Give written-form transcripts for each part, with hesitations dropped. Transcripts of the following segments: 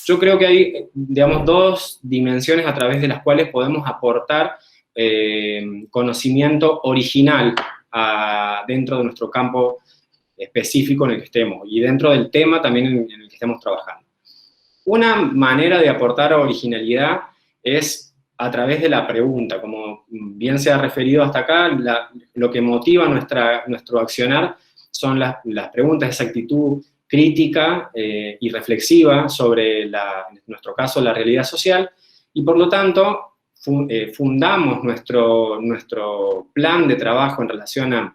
yo creo que hay, digamos, dos dimensiones a través de las cuales podemos aportar conocimiento original dentro de nuestro campo específico en el que estemos, y dentro del tema también en el que estemos trabajando. Una manera de aportar originalidad es a través de la pregunta. Como bien se ha referido hasta acá, lo que motiva nuestro accionar son las preguntas, esa actitud crítica y reflexiva sobre, en nuestro caso, la realidad social, y por lo tanto fundamos nuestro plan de trabajo en relación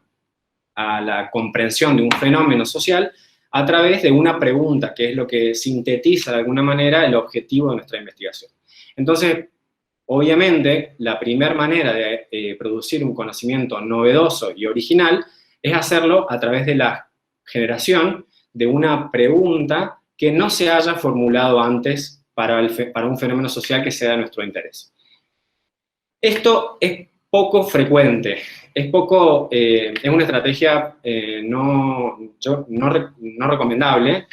a la comprensión de un fenómeno social a través de una pregunta, que es lo que sintetiza de alguna manera el objetivo de nuestra investigación. Entonces, obviamente, la primera manera de producir un conocimiento novedoso y original es hacerlo a través de la generación de una pregunta que no se haya formulado antes para un fenómeno social que sea de nuestro interés. Esto es poco frecuente, es una estrategia no recomendable,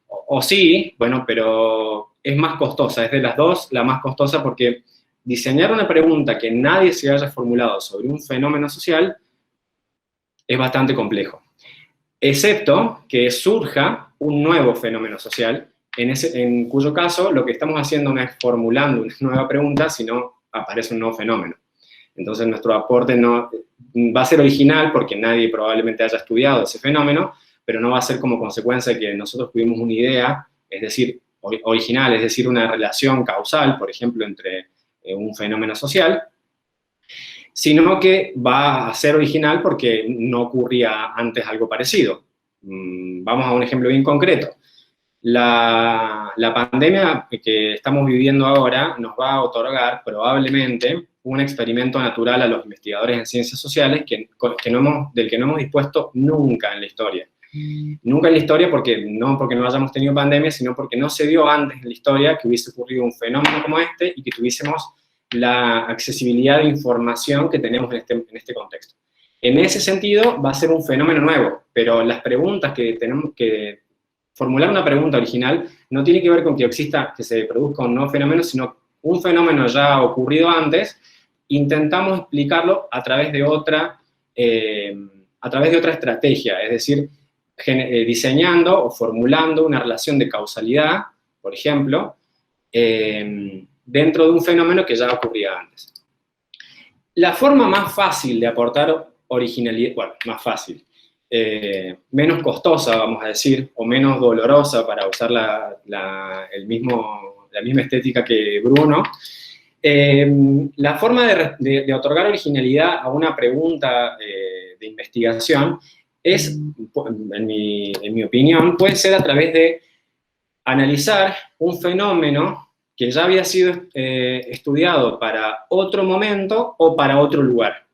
o sí, bueno, pero es más costosa, es de las dos la más costosa, porque diseñar una pregunta que nadie se haya formulado sobre un fenómeno social es bastante complejo, excepto que surja un nuevo fenómeno social, en cuyo caso lo que estamos haciendo no es formulando una nueva pregunta, sino aparece un nuevo fenómeno. Entonces nuestro aporte no va a ser original porque nadie probablemente haya estudiado ese fenómeno, pero no va a ser como consecuencia de que nosotros tuvimos una idea, es decir, original, es decir, una relación causal, por ejemplo, entre un fenómeno social, sino que va a ser original porque no ocurría antes algo parecido. Vamos a un ejemplo bien concreto. La pandemia que estamos viviendo ahora nos va a otorgar probablemente un experimento natural a los investigadores en ciencias sociales del que no hemos dispuesto nunca en la historia. Nunca en la historia no porque no hayamos tenido pandemia, sino porque no se dio antes en la historia que hubiese ocurrido un fenómeno como este y que tuviésemos la accesibilidad de información que tenemos en este contexto. En ese sentido va a ser un fenómeno nuevo, pero las preguntas que tenemos que formular, una pregunta original no tiene que ver con que se produzca un nuevo fenómeno, sino un fenómeno ya ocurrido antes. Intentamos explicarlo a través de otra estrategia, es decir, diseñando o formulando una relación de causalidad, por ejemplo, dentro de un fenómeno que ya ocurría antes. La forma más fácil de aportar originalidad, bueno, más fácil, menos costosa, vamos a decir, o menos dolorosa, para usar la misma estética que Bruno, la forma de otorgar originalidad a una pregunta de investigación es, en mi opinión, puede ser a través de analizar un fenómeno que ya había sido estudiado para otro momento o para otro lugar.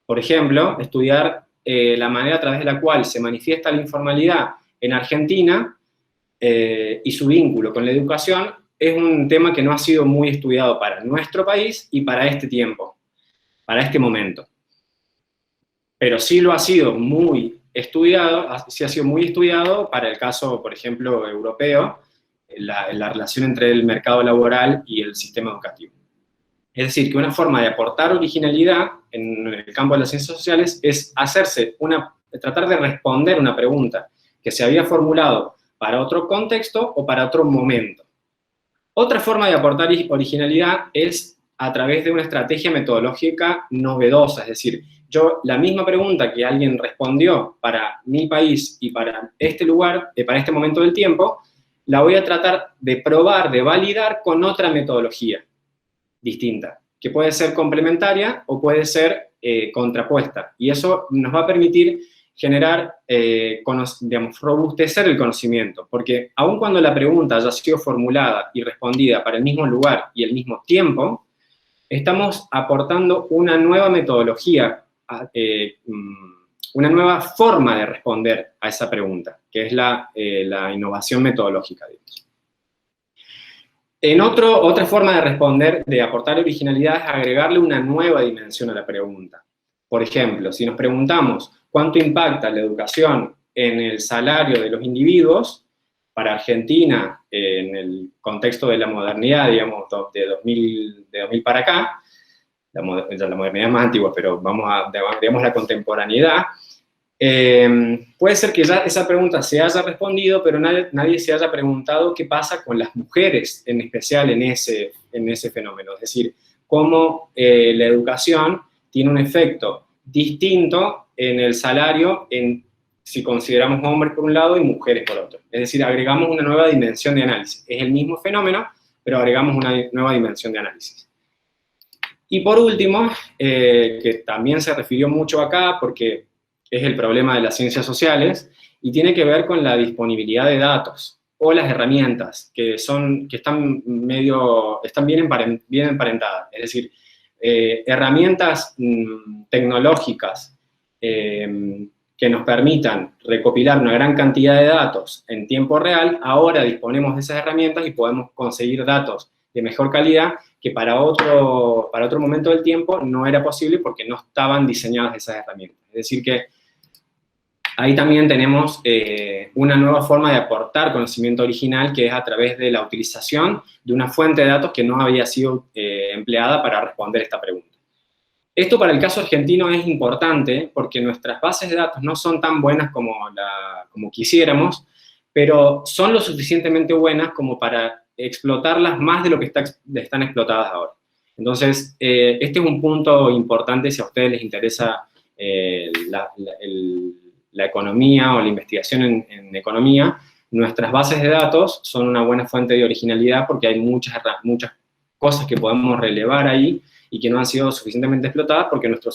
Por ejemplo, estudiar la manera a través de la cual se manifiesta la informalidad en Argentina y su vínculo con la educación es un tema que no ha sido muy estudiado para nuestro país y para este tiempo, para este momento. Pero sí lo ha sido muy estudiado, sí ha sido muy estudiado para el caso, por ejemplo, europeo, la relación entre el mercado laboral y el sistema educativo. Es decir, que una forma de aportar originalidad en el campo de las ciencias sociales es tratar de responder una pregunta que se había formulado para otro contexto o para otro momento. Otra forma de aportar originalidad es a través de una estrategia metodológica novedosa, es decir, la misma pregunta que alguien respondió para mi país y para este lugar, para este momento del tiempo, la voy a tratar de probar, de validar con otra metodología distinta, que puede ser complementaria o puede ser contrapuesta. Y eso nos va a permitir generar, robustecer el conocimiento, porque aun cuando la pregunta haya sido formulada y respondida para el mismo lugar y el mismo tiempo, estamos aportando una nueva metodología, una nueva forma de responder a esa pregunta, que es la innovación metodológica, digamos. Otra forma de responder, de aportar originalidad, es agregarle una nueva dimensión a la pregunta. Por ejemplo, si nos preguntamos cuánto impacta la educación en el salario de los individuos, para Argentina, en el contexto de la modernidad, digamos, de 2000 para acá, la modernidad es más antigua, pero digamos, la contemporaneidad, puede ser que ya esa pregunta se haya respondido, pero nadie se haya preguntado qué pasa con las mujeres, en especial en ese fenómeno. Es decir, cómo la educación tiene un efecto distinto en el salario si consideramos hombres por un lado y mujeres por otro. Es decir, agregamos una nueva dimensión de análisis. Es el mismo fenómeno, pero agregamos una nueva dimensión de análisis. Y por último, que también se refirió mucho acá, porque es el problema de las ciencias sociales, y tiene que ver con la disponibilidad de datos, o las herramientas, que están bien emparentadas. Es decir, herramientas tecnológicas que nos permitan recopilar una gran cantidad de datos en tiempo real, ahora disponemos de esas herramientas y podemos conseguir datos de mejor calidad que para otro momento del tiempo no era posible porque no estaban diseñadas esas herramientas. Es decir que ahí también tenemos una nueva forma de aportar conocimiento original, que es a través de la utilización de una fuente de datos que no había sido empleada para responder esta pregunta. Esto para el caso argentino es importante porque nuestras bases de datos no son tan buenas como quisiéramos, pero son lo suficientemente buenas como para explotarlas más de lo que están explotadas ahora. Entonces, este es un punto importante si a ustedes les interesa la economía o la investigación en economía. Nuestras bases de datos son una buena fuente de originalidad porque hay muchas cosas que podemos relevar ahí y que no han sido suficientemente explotadas porque nuestro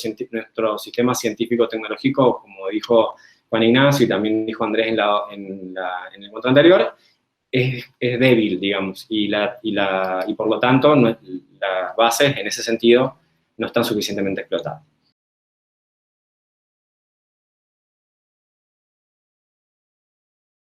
sistema científico-tecnológico, como dijo Juan Ignacio y también dijo Andrés en el punto anterior, es débil, digamos, y por lo tanto las bases en ese sentido no están suficientemente explotadas.